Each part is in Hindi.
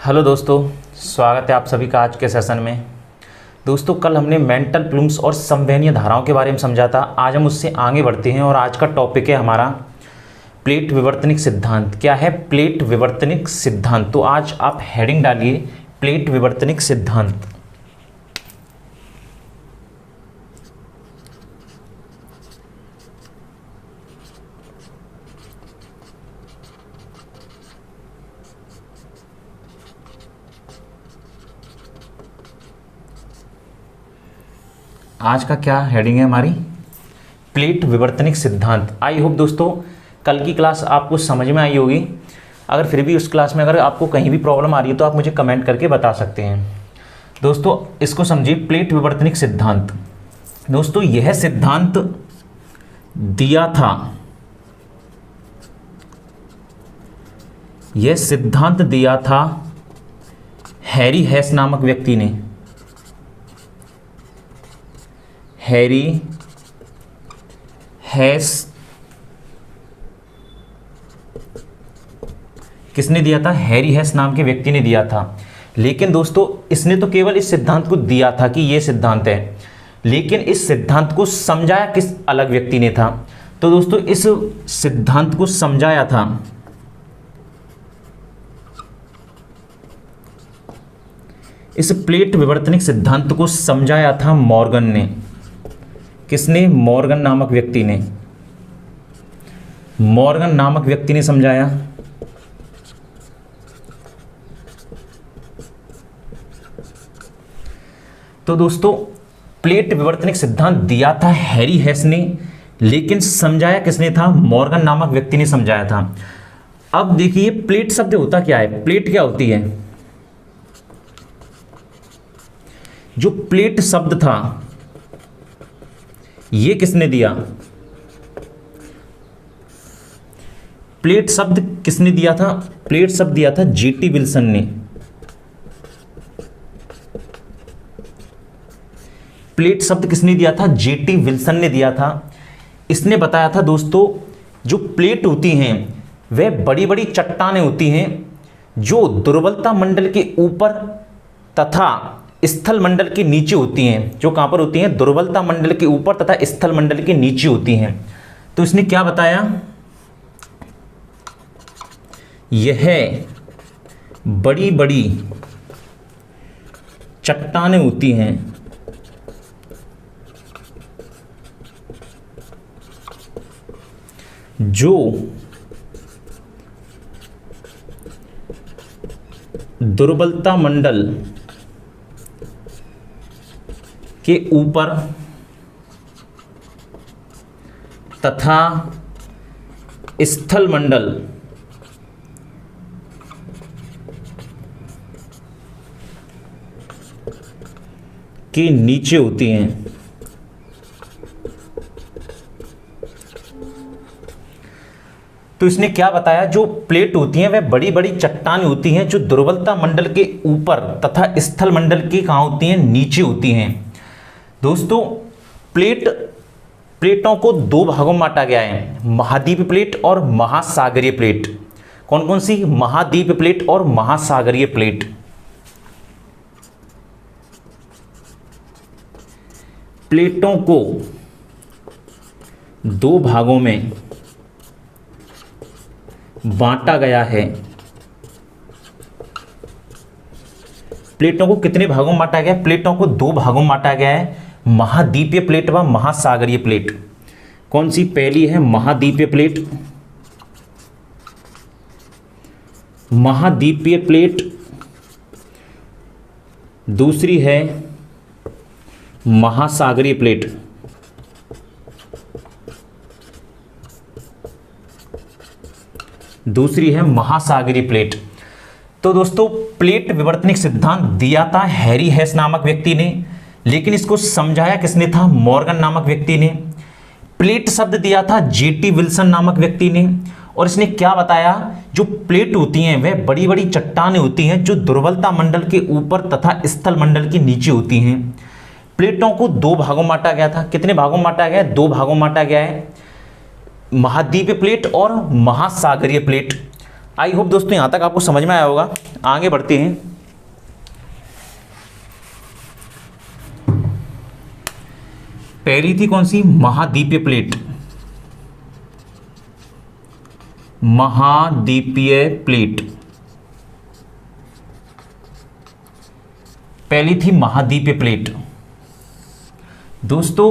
हेलो दोस्तों, स्वागत है आप सभी का आज के सेशन में। दोस्तों, कल हमने मेंटल प्लूम्स और संवहनीय धाराओं के बारे में समझा था। आज हम उससे आगे बढ़ते हैं और आज का टॉपिक है हमारा प्लेट विवर्तनिक सिद्धांत। क्या है प्लेट विवर्तनिक सिद्धांत? तो आज आप हेडिंग डालिए प्लेट विवर्तनिक सिद्धांत। आज का क्या हेडिंग है हमारी? प्लेट विवर्तनिक सिद्धांत। आई होप दोस्तों कल की क्लास आपको समझ में आई होगी। अगर फिर भी उस क्लास में अगर आपको कहीं भी प्रॉब्लम आ रही है तो आप मुझे कमेंट करके बता सकते हैं। दोस्तों इसको समझिए, प्लेट विवर्तनिक सिद्धांत। दोस्तों यह सिद्धांत दिया था, यह सिद्धांत दिया था हैरी हेस नामक व्यक्ति ने। हैरी हेस किसने दिया था? हैरी हेस नाम के व्यक्ति ने दिया था। लेकिन दोस्तों इसने तो केवल इस सिद्धांत को दिया था कि यह सिद्धांत है, लेकिन इस सिद्धांत को समझाया किस अलग व्यक्ति ने था? तो दोस्तों इस सिद्धांत को समझाया था इस प्लेट विवर्तनिक सिद्धांत को समझाया था मॉर्गन ने। किसने? मॉर्गन नामक व्यक्ति ने। मॉर्गन नामक व्यक्ति ने समझाया। तो दोस्तों प्लेट विवर्तनिक सिद्धांत दिया था हैरी हेस ने, लेकिन समझाया किसने था? मॉर्गन नामक व्यक्ति ने समझाया था। अब देखिए प्लेट शब्द होता क्या है? प्लेट क्या होती है? जो प्लेट शब्द था ये किसने दिया? प्लेट शब्द किसने दिया था? प्लेट शब्द दिया था जीटी विल्सन ने। प्लेट शब्द किसने दिया था? जीटी विल्सन ने दिया था। इसने बताया था दोस्तों जो प्लेट होती हैं वह बड़ी बड़ी चट्टानें होती हैं जो दुर्बलता मंडल के ऊपर तथा स्थल मंडल के नीचे होती हैं। जो कहां पर होती हैं? दुर्बलता मंडल के ऊपर तथा स्थल मंडल के नीचे होती हैं। तो इसने क्या बताया? यह बड़ी बड़ी चट्टानें होती हैं जो दुर्बलता मंडल के ऊपर तथा स्थल मंडल के नीचे होती हैं। तो इसने क्या बताया? जो प्लेट होती हैं वह बड़ी बड़ी चट्टानें होती हैं जो दुर्बलता मंडल के ऊपर तथा स्थल मंडल की कहां होती हैं? नीचे होती हैं। दोस्तों प्लेटों को दो भागों में बांटा गया है, महाद्वीप प्लेट और महासागरीय प्लेट। कौन कौन सी? महाद्वीप प्लेट और महासागरीय प्लेट। प्लेटों को दो भागों में बांटा गया है। प्लेटों को कितने भागों में बांटा गया? प्लेटों को दो भागों में बांटा गया है, महाद्वीपीय प्लेट व महासागरीय प्लेट। कौन सी? पहली है महाद्वीपीय प्लेट, महाद्वीपीय प्लेट। दूसरी है महासागरीय प्लेट। दूसरी है महासागरीय प्लेट। तो दोस्तों प्लेट विवर्तनिक सिद्धांत दिया था हैरी हेस नामक व्यक्ति ने, लेकिन इसको समझाया किसने था? मॉर्गन नामक व्यक्ति ने। प्लेट शब्द दिया था जीटी विल्सन नामक व्यक्ति ने। और इसने क्या बताया? जो प्लेट होती हैं वह बड़ी बड़ी चट्टानें होती हैं जो दुर्बलता मंडल के ऊपर तथा स्थल मंडल के नीचे होती हैं। प्लेटों को दो भागों में बांटा गया था। कितने भागों में बांटा गया है? दो भागों में बांटा गया है, महाद्वीपीय प्लेट और महासागरीय प्लेट। आई होप दोस्तों यहाँ तक आपको समझ में आया होगा। आगे बढ़ते हैं। पहली थी कौन सी? महाद्वीपीय प्लेट। महाद्वीपीय प्लेट पहली थी महाद्वीपीय प्लेट। दोस्तों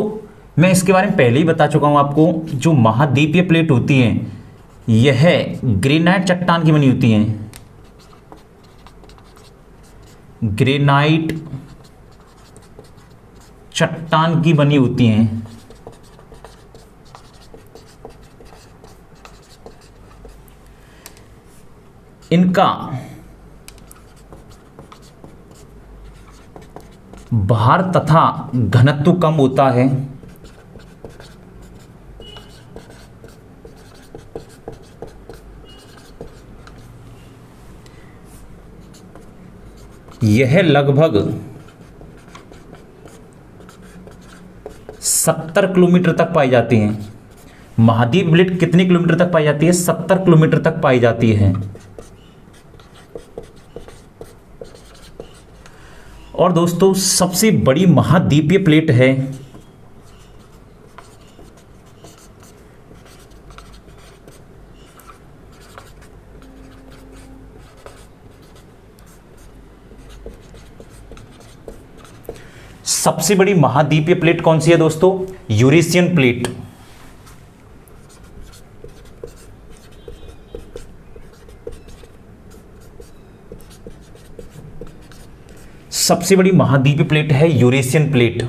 मैं इसके बारे में पहले ही बता चुका हूं आपको। जो महाद्वीपीय प्लेट होती है यह ग्रेनाइट चट्टान की बनी होती हैं। ग्रेनाइट चट्टान की बनी होती हैं। इनका भार तथा घनत्व कम होता है। यह लगभग 70 किलोमीटर तक पाई जाती हैं। महाद्वीपीय प्लेट कितने किलोमीटर तक पाई जाती है? 70 किलोमीटर तक पाई जाती है। और दोस्तों सबसे बड़ी महाद्वीपीय प्लेट है सबसे बड़ी महाद्वीपीय प्लेट कौन सी है दोस्तों? Eurasian plate. सबसे बड़ी महाद्वीपीय प्लेट है यूरेशियन प्लेट।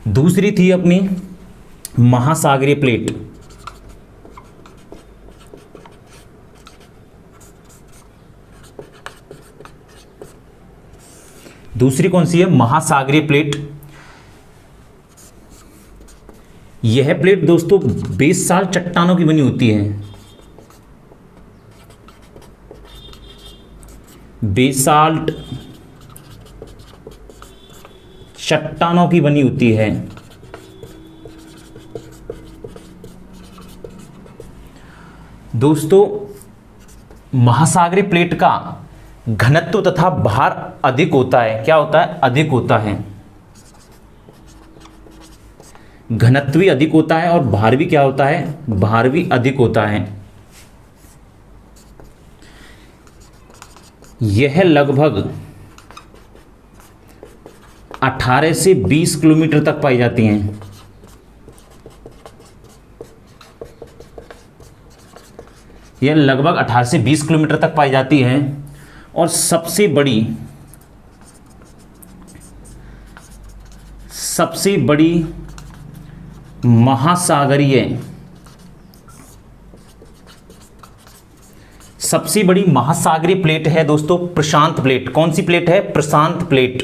दूसरी थी अपनी महासागरीय प्लेट। दूसरी कौन सी है? महासागरीय प्लेट। यह प्लेट दोस्तों बेसाल्ट चट्टानों की बनी होती है। बेसाल्ट चट्टानों की बनी होती है। दोस्तों महासागरीय प्लेट का घनत्व तथा भार अधिक होता है। क्या होता है? अधिक होता है। घनत्व भी अधिक होता है और भार भी क्या होता है? भार भी अधिक होता है। यह लगभग 18 से 20 किलोमीटर तक पाई जाती हैं। यह लगभग 18 से 20 किलोमीटर तक पाई जाती है। और सबसे बड़ी महासागरीय प्लेट है दोस्तों प्रशांत प्लेट। कौन सी प्लेट है? प्रशांत प्लेट।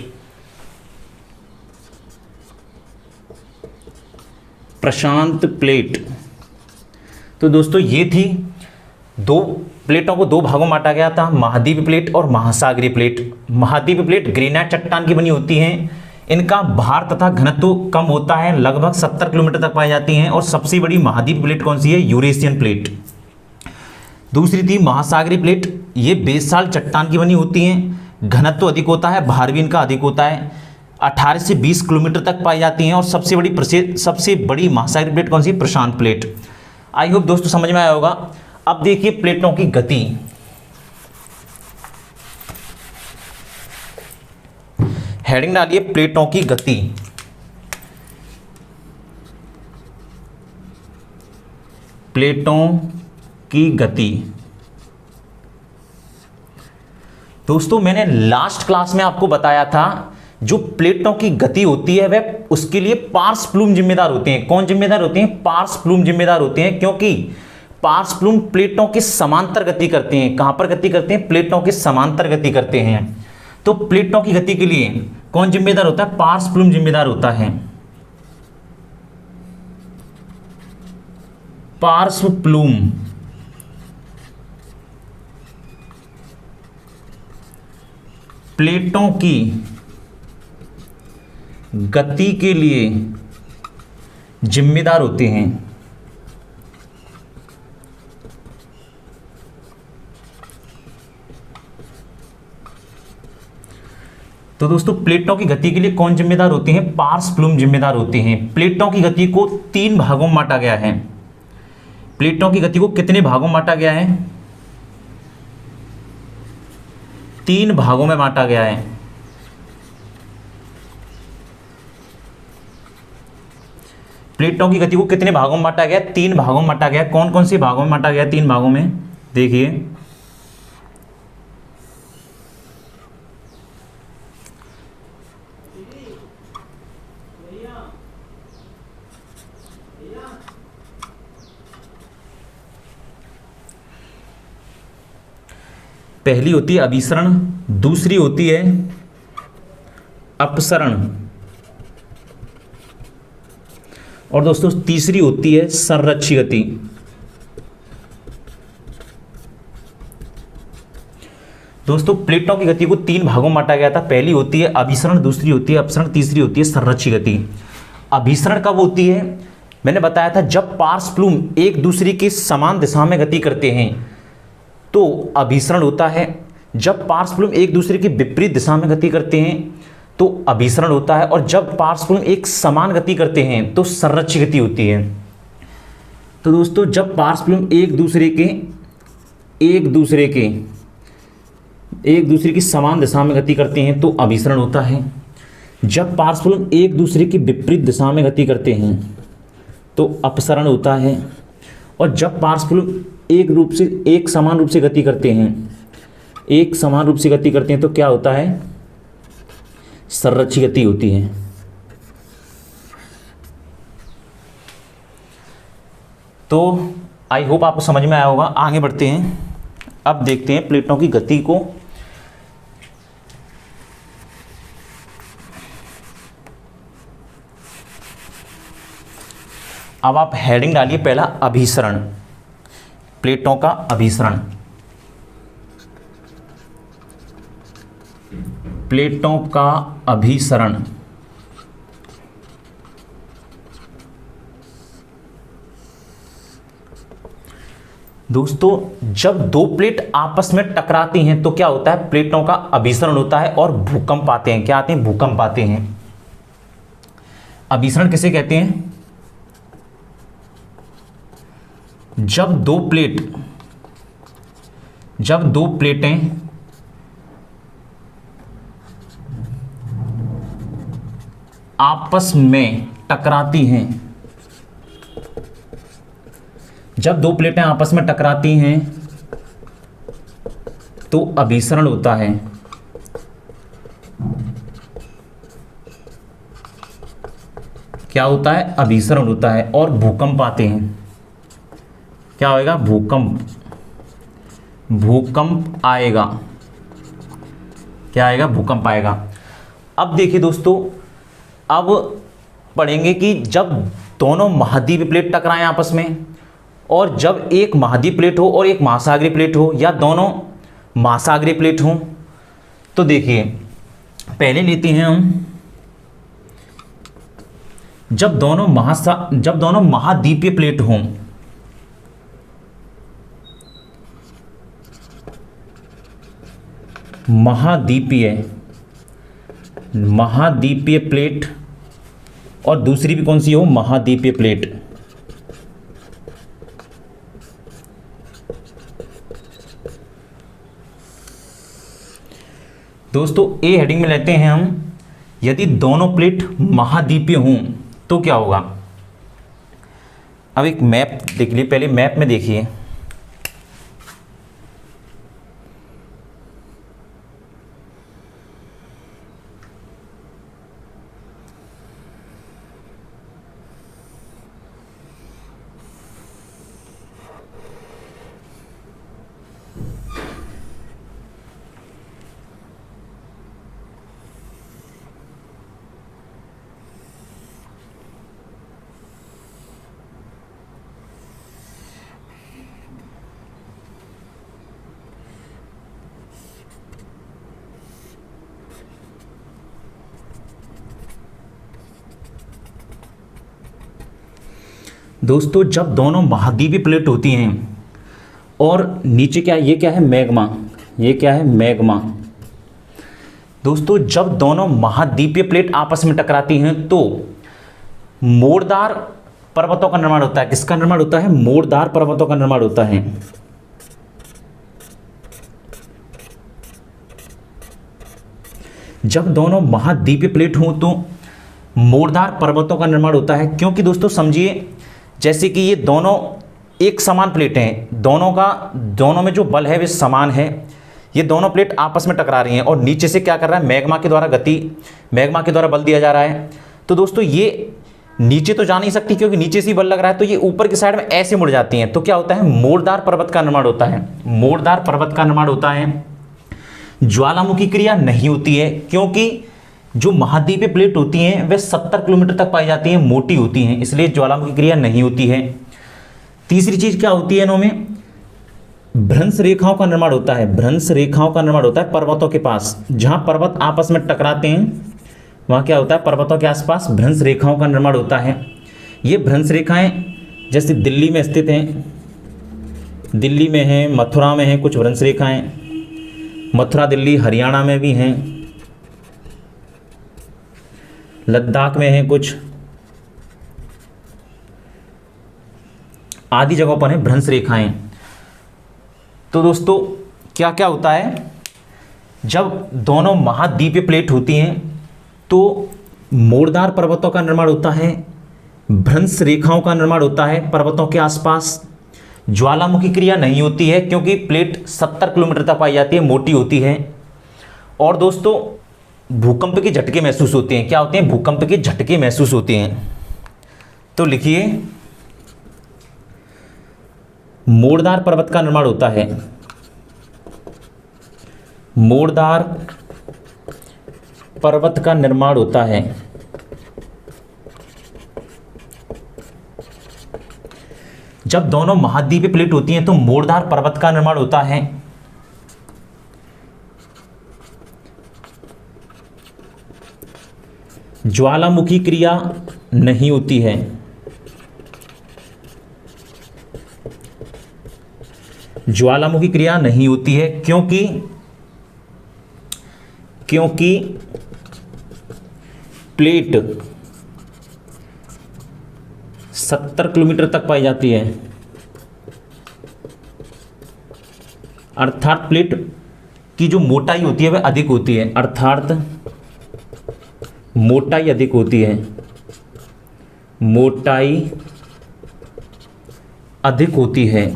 प्रशांत प्लेट। तो दोस्तों ये थी दो प्लेटों को दो भागों में बांटा गया था, महाद्वीपीय प्लेट और महासागरीय प्लेट। महाद्वीपीय प्लेट ग्रेनाइट चट्टान की बनी होती हैं। इनका भार तथा घनत्व कम होता है, लगभग 70 किलोमीटर तक पाई जाती हैं। और सबसे बड़ी महाद्वीपीय प्लेट कौन सी है? Eurasian plate. दूसरी थी महासागरीय प्लेट। ये बेसाल्ट चट्टान की बनी होती हैं, घनत्व अधिक होता है, भार भी इनका अधिक होता है, 18 से 20 किलोमीटर तक पाई जाती हैं। और सबसे बड़ी महासागरीय प्लेट कौन सी? प्रशांत प्लेट। आई होप दोस्तों समझ में आया होगा। अब देखिए प्लेटों की गति। हेडिंग डालिए प्लेटों की गति। प्लेटों की गति। दोस्तों मैंने लास्ट क्लास में आपको बताया था जो प्लेटों की गति होती है वह उसके लिए पार्स प्लूम जिम्मेदार होते हैं। कौन जिम्मेदार होते हैं? पार्स प्लूम जिम्मेदार होते हैं, क्योंकि पार्स प्लूम प्लेटों की समांतर गति करते हैं। कहां पर गति करते हैं? प्लेटों की समांतर गति करते हैं। तो प्लेटों की गति के लिए कौन जिम्मेदार होता है? पार्स प्लूम जिम्मेदार होता है। पार्श्व प्लूम प्लेटों की गति के लिए जिम्मेदार होते हैं। तो दोस्तों प्लेटों की गति के लिए कौन जिम्मेदार होते हैं? पार्स प्लूम जिम्मेदार होते हैं। प्लेटों की गति को 3 भागों में बांटा गया है। प्लेटों की गति को कितने भागों में बांटा गया है? 3 भागों में बांटा गया है। प्लेटों की गति को कितने भागों में बांटा गया? 3 भागों में बांटा गया। कौन कौन से भागों में बांटा गया? 3 भागों में देखिए, पहली होती है अभिसरण, दूसरी होती है अपसरण, और दोस्तों तीसरी होती है संरक्षी गति। दोस्तों प्लेटों की गति को 3 भागों में बांटा गया था। पहली होती है अभिसरण, दूसरी होती है अपसरण, तीसरी होती है संरक्षी गति। अभिसरण कब होती है? मैंने बताया था जब पार्स प्लूम एक दूसरे के समान दिशा में गति करते हैं तो अभिसरण होता है। जब पार्स प्लूम एक दूसरे के विपरीत दिशा में गति करते हैं तो अभिसरण होता है। और जब पार्स प्लूम एक समान गति करते हैं तो संरक्षी गति होती है। तो दोस्तों जब पार्स प्लूम एक दूसरे की समान दिशा में गति करते हैं तो अभिसरण होता है। जब पार्स प्लूम एक दूसरे की विपरीत दिशा में गति करते हैं तो अपसरण होता है। और जब पार्स प्लूम एक समान रूप से गति करते हैं तो क्या होता है? संरक्षी गति होती है। तो आई होप आपको समझ में आया होगा। आगे बढ़ते हैं, अब देखते हैं प्लेटों की गति को। अब आप हेडिंग डालिए पहला अभिसरण, प्लेटों का अभिसरण। प्लेटों का अभिसरण। दोस्तों जब 2 प्लेट आपस में टकराती हैं तो क्या होता है? प्लेटों का अभिसरण होता है और भूकंप आते हैं। क्या आते हैं? भूकंप आते हैं। अभिसरण किसे कहते हैं? जब दो प्लेटें आपस में टकराती हैं, तो अभिसरण होता है। क्या होता है? अभिसरण होता है और भूकंप आते हैं। क्या होएगा? भूकंप आएगा। क्या आएगा? भूकंप आएगा। अब देखिए दोस्तों, अब पढ़ेंगे कि जब दोनों महाद्वीपीय प्लेट टकराएं आपस में, और जब एक महाद्वीपीय प्लेट हो और एक महासागरीय प्लेट हो, या दोनों महासागरीय प्लेट हो, तो देखिए पहले लेते हैं हम, जब दोनों महाद्वीपीय प्लेट हों, महाद्वीपीय प्लेट, और दूसरी भी कौन सी हो? महाद्वीपीय प्लेट। दोस्तों ए हेडिंग में लेते हैं हम, यदि दोनों प्लेट महाद्वीपीय हों तो क्या होगा? अब एक मैप देख लीजिए, पहले मैप में देखिए, दोस्तों जब दोनों महाद्वीपीय प्लेट होती हैं और नीचे क्या है? ये क्या है? मैग्मा। ये क्या है? मैग्मा। दोस्तों जब दोनों महाद्वीपीय प्लेट आपस में टकराती हैं तो मोड़दार पर्वतों का निर्माण होता है। किसका निर्माण होता है? मोड़दार पर्वतों का निर्माण होता है। जब दोनों महाद्वीपीय प्लेट हों तो मोड़दार पर्वतों का निर्माण होता है, क्योंकि दोस्तों समझिए जैसे कि ये दोनों एक समान प्लेटें हैं, दोनों में जो बल है वे समान है। ये दोनों प्लेट आपस में टकरा रही हैं और नीचे से क्या कर रहा है? मैग्मा के द्वारा बल दिया जा रहा है। तो दोस्तों ये नीचे तो जा नहीं सकती क्योंकि नीचे से ही बल लग रहा है, तो ये ऊपर की साइड में ऐसे मुड़ जाती हैं। तो क्या होता है? मोड़दार पर्वत का निर्माण होता है। मोड़दार पर्वत का निर्माण होता है। ज्वालामुखी क्रिया नहीं होती है, क्योंकि जो महाद्वीपीय प्लेट होती हैं वे 70 किलोमीटर तक पाई जाती हैं, मोटी होती हैं, इसलिए ज्वालामुखी क्रिया नहीं होती है। तीसरी चीज क्या होती है? इनमें भ्रंश रेखाओं का निर्माण होता है। भ्रंश रेखाओं का निर्माण होता है पर्वतों के पास, जहां पर्वत आपस में टकराते हैं वहां क्या होता है? पर्वतों के आसपास भ्रंश रेखाओं का निर्माण होता है। ये भ्रंश रेखाएं जैसे दिल्ली में स्थित हैं, दिल्ली में हैं, मथुरा में हैं कुछ भ्रंश रेखाएं, मथुरा दिल्ली हरियाणा में भी हैं, लद्दाख में हैं कुछ, आदि जगहों पर हैं भ्रंश रेखाएं। तो दोस्तों क्या क्या होता है? जब दोनों महाद्वीपीय प्लेट होती हैं तो मोड़दार पर्वतों का निर्माण होता है, भ्रंश रेखाओं का निर्माण होता है पर्वतों के आसपास। ज्वालामुखी क्रिया नहीं होती है क्योंकि प्लेट 70 किलोमीटर तक पाई जाती है, मोटी होती है। और दोस्तों भूकंप के झटके महसूस होते हैं। क्या होते हैं? भूकंप के झटके महसूस होते हैं। तो लिखिए मोड़दार पर्वत का निर्माण होता है। मोड़दार पर्वत का निर्माण होता है। जब दोनों महाद्वीपीय प्लेट होती हैं तो मोड़दार पर्वत का निर्माण होता है। ज्वालामुखी क्रिया नहीं होती है। ज्वालामुखी क्रिया नहीं होती है क्योंकि प्लेट 70 किलोमीटर तक पाई जाती है, अर्थात प्लेट की जो मोटाई होती है वह अधिक होती है, अर्थात मोटाई अधिक होती है, मोटाई अधिक होती है।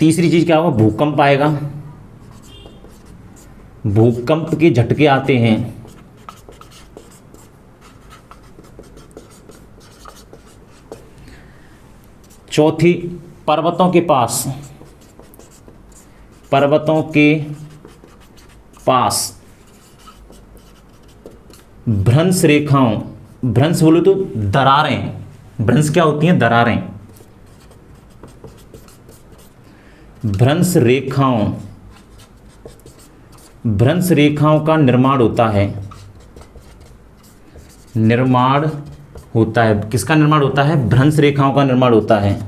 तीसरी चीज क्या होगा? भूकंप आएगा, भूकंप के झटके आते हैं। चौथी, पर्वतों के पास भ्रंश रेखाओं, भ्रंश बोलो तो दरारें, भ्रंश क्या होती हैं? दरारें। भ्रंश रेखाओं का निर्माण होता है। निर्माण होता है। किसका निर्माण होता है? भ्रंश रेखाओं का निर्माण होता है।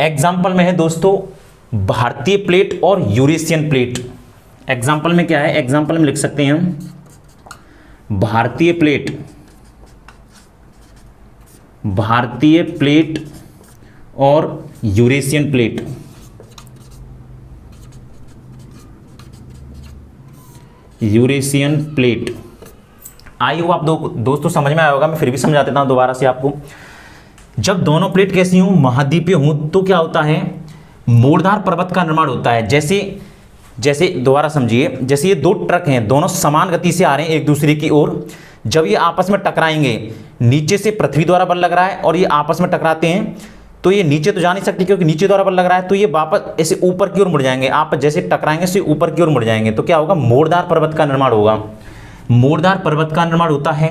एग्जाम्पल में है दोस्तों भारतीय प्लेट और यूरेशियन प्लेट। एग्जाम्पल में क्या है? एग्जाम्पल में लिख सकते हैं हम भारतीय प्लेट और यूरेशियन प्लेट। यूरेशियन प्लेट आई हो आप दोस्तों समझ में आया होगा, मैं फिर भी समझा देता हूं दोबारा से आपको। जब दोनों प्लेट कैसी हों? महाद्वीपीय हों तो क्या होता है? मोड़दार पर्वत का निर्माण होता है। जैसे दोबारा समझिए, जैसे ये दो ट्रक हैं, दोनों समान गति से आ रहे हैं एक दूसरे की ओर। जब ये आपस में टकराएंगे, नीचे से पृथ्वी द्वारा बल लग रहा है और ये आपस में टकराते हैं, तो ये नीचे तो जा नहीं सकती क्योंकि नीचे द्वारा बल लग रहा है, तो ये वापस ऐसे ऊपर की ओर मुड़ जाएंगे। आप जैसे टकराएंगे से ऊपर की ओर मुड़ जाएंगे, तो क्या होगा? मोड़दार पर्वत का निर्माण होगा। मोड़दार पर्वत का निर्माण होता है।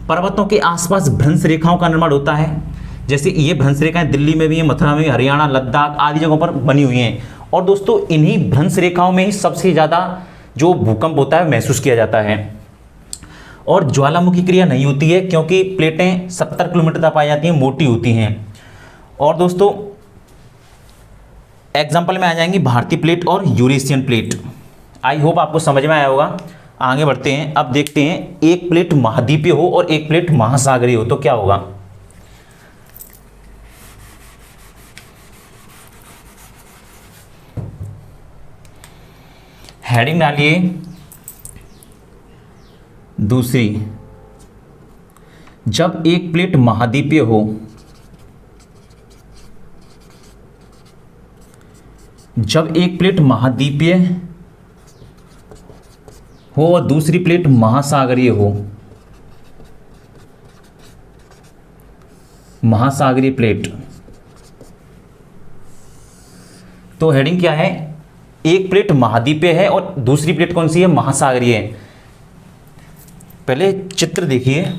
पर्वतों के आसपास भ्रंश रेखाओं का निर्माण होता है। जैसे ये भ्रंश रेखाएं दिल्ली में भी हैं, मथुरा में भी, हरियाणा, लद्दाख आदि जगहों पर बनी हुई हैं। और दोस्तों इन्हीं भ्रंश रेखाओं में ही सबसे ज़्यादा जो भूकंप होता है महसूस किया जाता है। और ज्वालामुखी क्रिया नहीं होती है क्योंकि प्लेटें 70 किलोमीटर तक पाई जाती हैं, मोटी होती हैं। और दोस्तों एग्जाम्पल में आ जाएंगी भारतीय प्लेट और यूरेशियन प्लेट। आई होप आपको समझ में आया होगा। आगे बढ़ते हैं, अब देखते हैं एक प्लेट महाद्वीपीय हो और एक प्लेट महासागरीय हो तो क्या होगा। हेडिंग डालिए दूसरी, जब एक प्लेट महाद्वीपीय हो, जब एक प्लेट महाद्वीपीय हो और दूसरी प्लेट महासागरीय हो, महासागरीय प्लेट, तो हेडिंग क्या है, एक प्लेट महाद्वीपीय है और दूसरी प्लेट कौन सी है, महासागरीय है। पहले चित्र देखिए,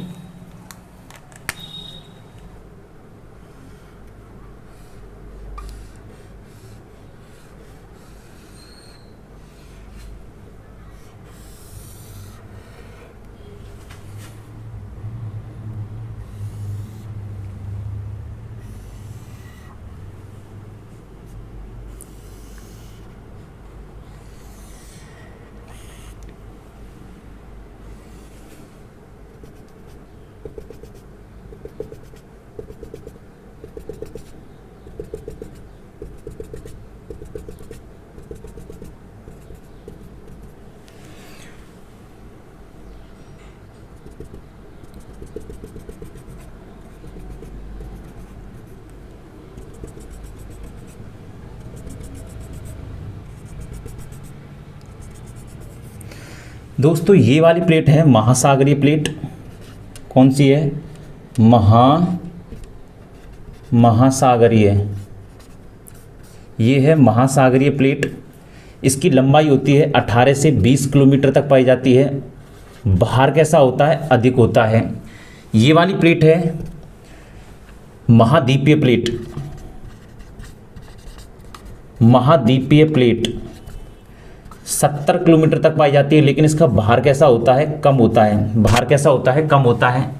दोस्तों ये वाली प्लेट है महासागरीय प्लेट। कौन सी है, महासागरीय, ये है महासागरीय प्लेट। इसकी लंबाई होती है 18 से 20 किलोमीटर तक पाई जाती है। भार कैसा होता है, अधिक होता है। ये वाली प्लेट है महाद्वीपीय प्लेट, महाद्वीपीय प्लेट 70 किलोमीटर तक पाई जाती है, लेकिन इसका भार कैसा होता है, कम होता है। भार कैसा होता है, कम होता है।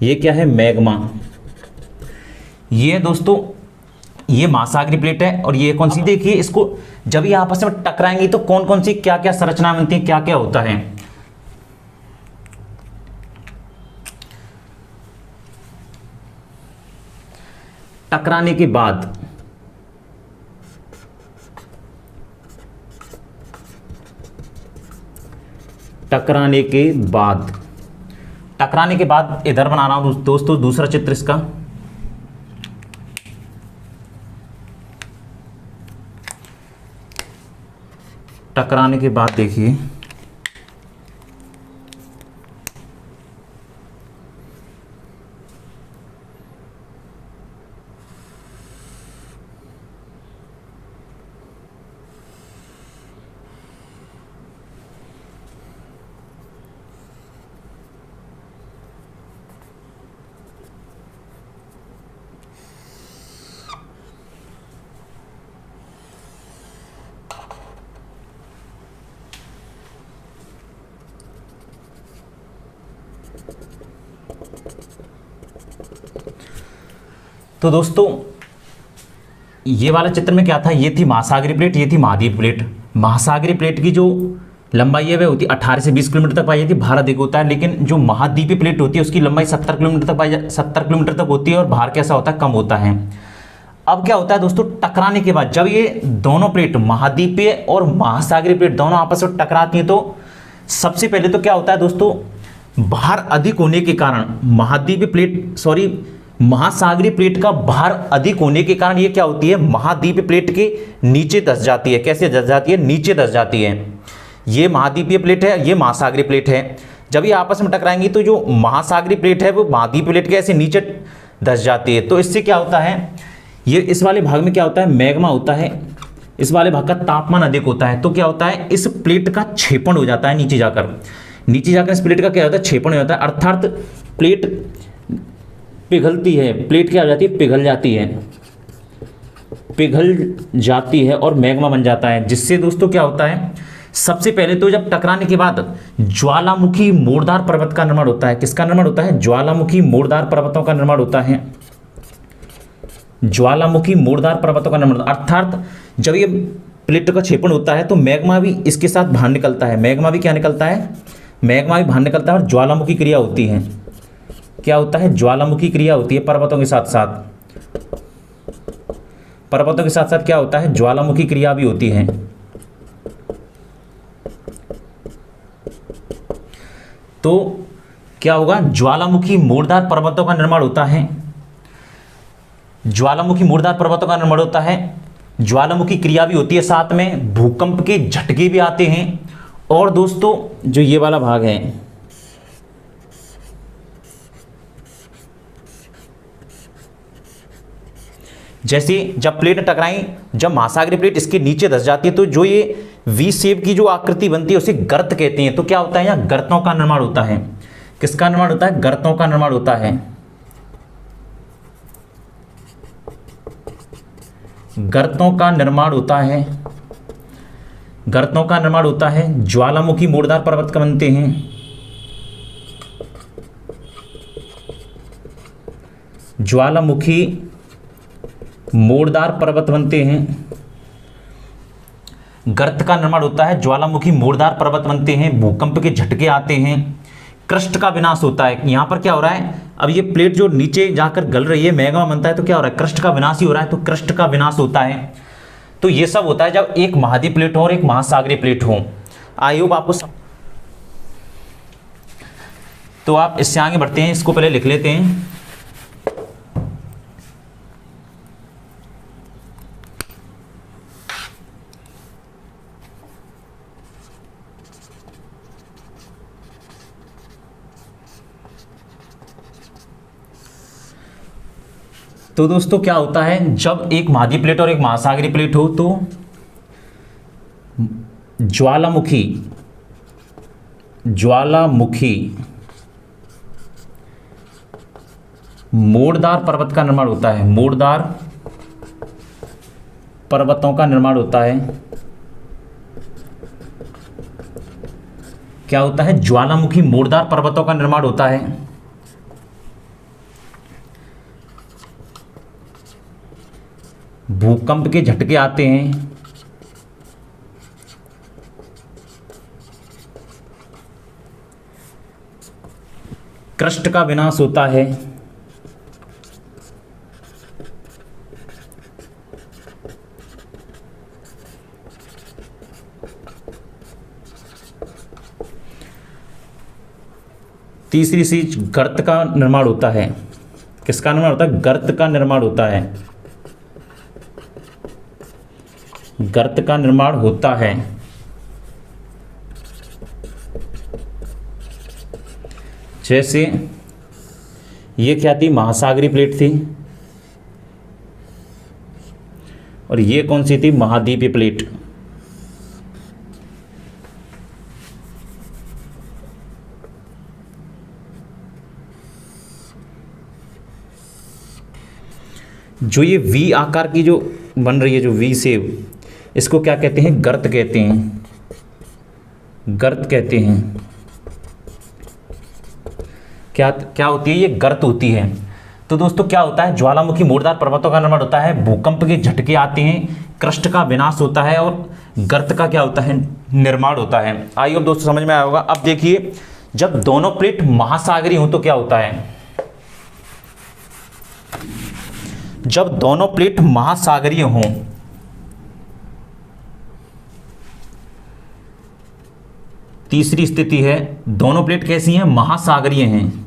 ये क्या है, मैग्मा। ये दोस्तों ये महासागरीय प्लेट है और ये कौन सी, देखिए इसको जब ये आपस में टकराएंगी तो कौन कौन सी क्या क्या संरचना बनती है, क्या क्या होता है। टकराने के बाद टकराने के बाद इधर बना रहा हूं दोस्तों दूसरा चित्र इसका। टकराने के बाद देखिए तो दोस्तों ये वाला चित्र में क्या था, ये थी महासागरीय प्लेट, ये थी महाद्वीपीय प्लेट। महासागरीय प्लेट की जो लंबाई है वह होती है 18 से 20 किलोमीटर तक पाई जाती है, भार अधिक होता है। लेकिन जो महाद्वीपीय प्लेट होती है उसकी लंबाई 70 किलोमीटर तक होती है और भार कैसा होता है, कम होता है। अब क्या होता है दोस्तों, टकराने के बाद जब ये दोनों प्लेट महाद्वीपीय और महासागरीय प्लेट दोनों आपस में टकराती हैं तो सबसे पहले तो क्या होता है दोस्तों, भार अधिक होने के कारण महासागरीय प्लेट का भार अधिक होने के कारण ये क्या होती है, महाद्वीपीय प्लेट के नीचे धंस जाती है। कैसे धंस जाती है, नीचे धंस जाती है। ये महाद्वीपीय प्लेट है, ये महासागरीय प्लेट है। जब ये आपस में टकराएंगी तो जो महासागरीय प्लेट है वो महाद्वीपीय प्लेट के ऐसे नीचे धंस जाती है। तो इससे क्या होता है, ये इस वाले भाग में क्या होता है, मैग्मा होता है। इस वाले भाग का तापमान अधिक होता है तो क्या होता है, इस प्लेट का क्षेपण हो जाता है नीचे जाकर इस प्लेट का क्या होता है, क्षेपण हो जाता है। अर्थात प्लेट पिघलती है, प्लेट क्या हो जाती है, पिघल जाती है और मैग्मा बन जाता है। जिससे दोस्तों क्या होता है, सबसे पहले तो जब टकराने के बाद ज्वालामुखी मोड़दार पर्वत का निर्माण होता है। किसका निर्माण होता है, ज्वालामुखी मोड़दार पर्वतों का निर्माण होता है। ज्वालामुखी मूर्धार पर्वतों का निर्माण, अर्थात जब ये प्लेट का क्षेपण होता है तो मैग्मा भी इसके साथ बाहर निकलता है। मैग्मा भी क्या निकलता है, मैग्मा भी बाहर निकलता है और ज्वालामुखी क्रिया होती है। क्या होता है, ज्वालामुखी क्रिया होती है पर्वतों के साथ साथ। पर्वतों के साथ साथ क्या होता है, ज्वालामुखी क्रिया भी होती है। तो क्या होगा, ज्वालामुखी मूर्धार पर्वतों का निर्माण होता है। ज्वालामुखी मूर्धार पर्वतों का निर्माण होता है, ज्वालामुखी क्रिया भी होती है, साथ में भूकंप के झटके भी आते हैं। और दोस्तों जो ये वाला भाग है, जैसे जब प्लेट टकराई, जब महासागरीय प्लेट इसके नीचे धंस जाती है तो जो ये वी शेप की जो आकृति बनती है उसे गर्त कहते हैं। तो क्या होता है, यहाँ गर्तों का निर्माण होता है। किसका निर्माण होता है, गर्तों का निर्माण होता है। गर्तों का निर्माण होता है, गर्तों का निर्माण होता है। ज्वालामुखी मूर्धार पर्वत का बनते हैं। ज्वालामुखी मूर्धार पर्वत बनते हैं, गर्त का निर्माण होता है, ज्वालामुखी मूर्धार पर्वत बनते हैं, भूकंप के झटके आते हैं, क्रस्ट का विनाश होता है। यहां पर क्या हो रहा है, अब ये प्लेट जो नीचे जाकर गल रही है, मैग्मा बनता है, तो क्या हो रहा है, क्रस्ट का विनाश ही हो रहा है। तो क्रस्ट का विनाश होता है। तो ये सब होता है जब एक महाद्वीप प्लेट हो और एक महासागरीय प्लेट हो। आई होप आपको तो आप इससे आगे बढ़ते हैं, इसको पहले लिख लेते हैं। तो दोस्तों क्या होता है, जब एक महाद्वीप प्लेट और एक महासागरीय प्लेट हो तो ज्वालामुखी मूर्धार पर्वत का निर्माण होता है। मूर्धार पर्वतों का निर्माण होता है। क्या होता है, ज्वालामुखी मूर्धार पर्वतों का निर्माण होता है। भूकंप के झटके आते हैं। क्रस्ट का विनाश होता है। तीसरी चीज, गर्त का निर्माण होता है। किसका निर्माण होता है, गर्त का निर्माण होता है। गर्त का निर्माण होता है। जैसे ये क्या थी, महासागरीय प्लेट थी, और ये कौन सी थी, महाद्वीपीय प्लेट। जो ये वी आकार की जो बन रही है, जो वी शेप, इसको क्या कहते हैं, गर्त कहते हैं। गर्त कहते हैं। क्या क्या होती है, ये गर्त होती है। तो दोस्तों क्या होता है, ज्वालामुखी मूर्धार पर्वतों का निर्माण होता है, भूकंप के झटके आते हैं, क्रस्ट का विनाश होता है और गर्त का क्या होता है, निर्माण होता है। आइए अब दोस्तों समझ में आया होगा। अब देखिए, जब दोनों प्लेट महासागरीय हो तो क्या होता है, जब दोनों प्लेट महासागरीय हों तीसरी स्थिति है, दोनों प्लेट कैसी हैं, महासागरीय हैं।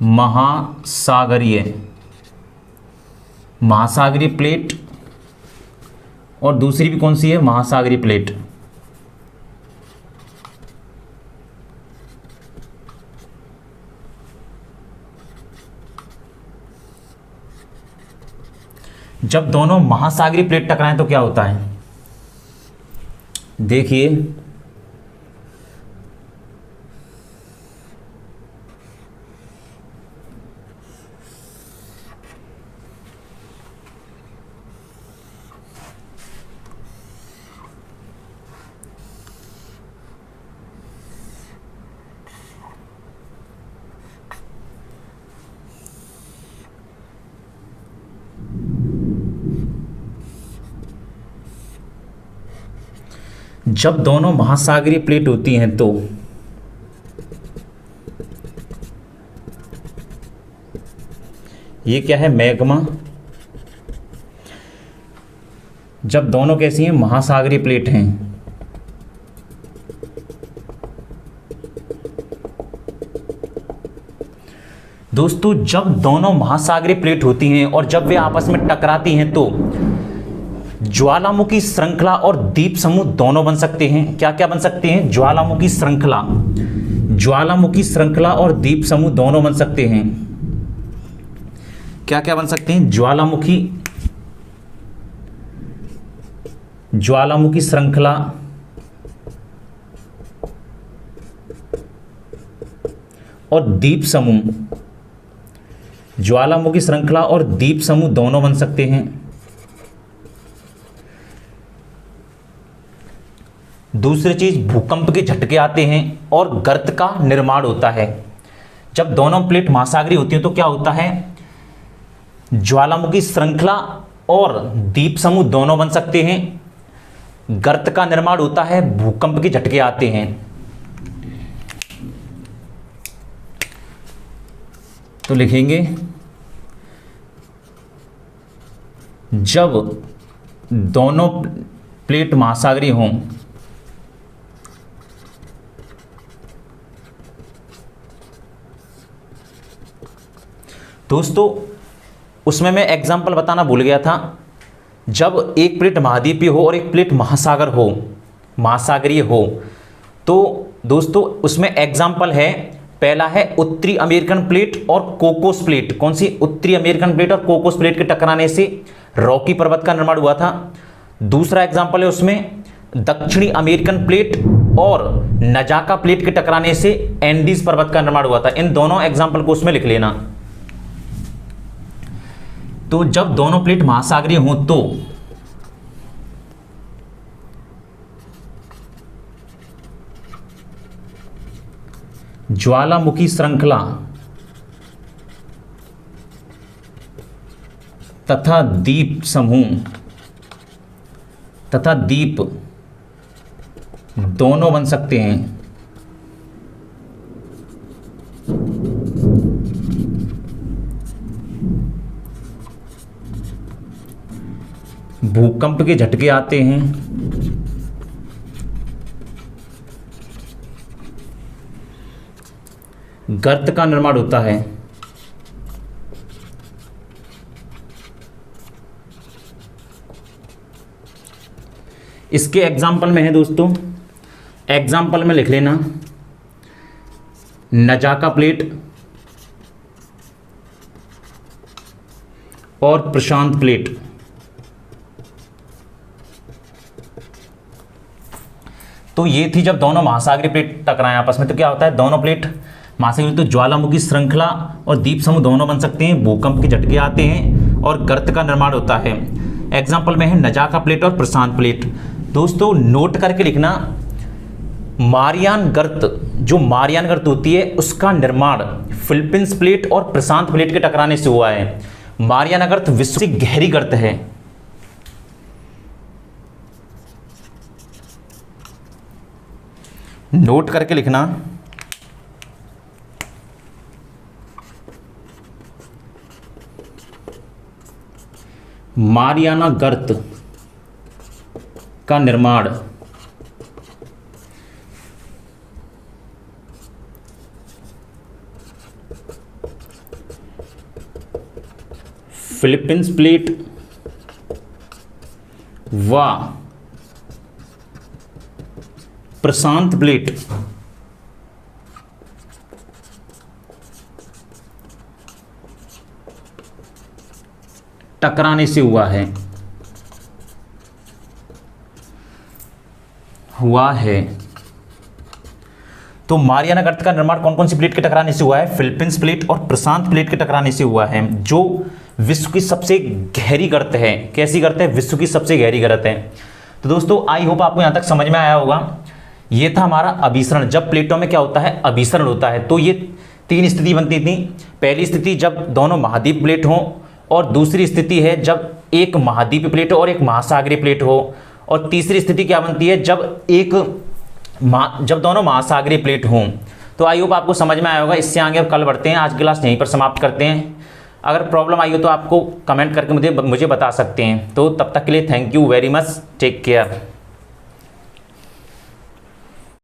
महासागरीय, महासागरीय प्लेट, और दूसरी भी कौन सी है, महासागरीय प्लेट। जब दोनों महासागरीय प्लेट टकराएं तो क्या होता है, देखिए जब दोनों महासागरीय प्लेट होती हैं तो ये क्या है, मैग्मा। जब दोनों कैसी हैं, महासागरीय प्लेट हैं। दोस्तों जब दोनों महासागरीय प्लेट होती हैं और जब वे आपस में टकराती हैं तो ज्वालामुखी श्रृंखला और द्वीप समूह दोनों बन सकते हैं। क्या क्या बन सकते हैं? ज्वालामुखी श्रृंखला और द्वीप समूह दोनों बन सकते हैं। क्या क्या बन सकते हैं? ज्वालामुखी श्रृंखला और द्वीप समूह, ज्वालामुखी श्रृंखला और द्वीप समूह दोनों बन सकते हैं। दूसरी चीज, भूकंप के झटके आते हैं और गर्त का निर्माण होता है। जब दोनों प्लेट महासागरीय होती हैं तो क्या होता है, ज्वालामुखी श्रृंखला और द्वीप समूह दोनों बन सकते हैं, गर्त का निर्माण होता है, भूकंप के झटके आते हैं। तो लिखेंगे जब दोनों प्लेट महासागरीय हों दोस्तों, उसमें मैं एग्जाम्पल बताना भूल गया था। जब एक प्लेट महाद्वीपीय हो और एक प्लेट महासागरीय हो तो दोस्तों उसमें एग्जाम्पल है, पहला है उत्तरी अमेरिकन प्लेट और कोकोस प्लेट। कौन सी? उत्तरी अमेरिकन प्लेट और कोकोस प्लेट के टकराने से रॉकी पर्वत का निर्माण हुआ था। दूसरा एग्जाम्पल है उसमें दक्षिणी अमेरिकन प्लेट और नजाका प्लेट के टकराने से एंडीज पर्वत का निर्माण हुआ था। इन दोनों एग्जाम्पल को उसमें लिख लेना। तो जब दोनों प्लेट महासागरीय हों तो ज्वालामुखी श्रृंखला तथा द्वीप समूह तथा द्वीप दोनों बन सकते हैं। भूकंप के झटके आते हैं गर्त का निर्माण होता है। इसके एग्जाम्पल में है दोस्तों, एग्जाम्पल में लिख लेना नजाका प्लेट और प्रशांत प्लेट। तो ये थी जब दोनों महासागरीय प्लेट टकराएं आपस में तो क्या होता है, दोनों प्लेट महासागरीय तो ज्वालामुखी श्रृंखला और द्वीप समूह दोनों बन सकते हैं, भूकंप के झटके आते हैं और गर्त का निर्माण होता है। एग्जाम्पल में है नजाका प्लेट और प्रशांत प्लेट। दोस्तों नोट करके लिखना, मारियान गर्त, जो मारियान गर्त होती है उसका निर्माण फिलीपींस प्लेट और प्रशांत प्लेट के टकराने से हुआ है। मारियाना गर्त विश्व की गहरी गर्त है। नोट करके लिखना, मारियाना गर्त का निर्माण फिलीपींस प्लेट व प्रशांत प्लेट टकराने से हुआ है। तो मारियाना गर्त का निर्माण कौन कौन सी प्लेट के टकराने से हुआ है? फिलीपींस प्लेट और प्रशांत प्लेट के टकराने से हुआ है, जो विश्व की सबसे गहरी गर्त है। कैसी गर्त है? विश्व की सबसे गहरी गर्त है। तो दोस्तों आई होप आपको यहां तक समझ में आया होगा। ये था हमारा अभिसरण। जब प्लेटों में क्या होता है? अभिसरण होता है। तो ये तीन स्थिति बनती थी। पहली स्थिति जब दोनों महाद्वीप प्लेट हों, और दूसरी स्थिति है जब एक महाद्वीप प्लेट हो और एक महासागरीय प्लेट हो, और तीसरी स्थिति क्या बनती है, जब दोनों महासागरीय प्लेट हों। तो आई होप आपको समझ में आया होगा। इससे आगे अब कल बढ़ते हैं, आज की क्लास यहीं पर समाप्त करते हैं। अगर प्रॉब्लम आई हो तो आपको कमेंट करके मुझे बता सकते हैं। तो तब तक के लिए thank you very much, take care.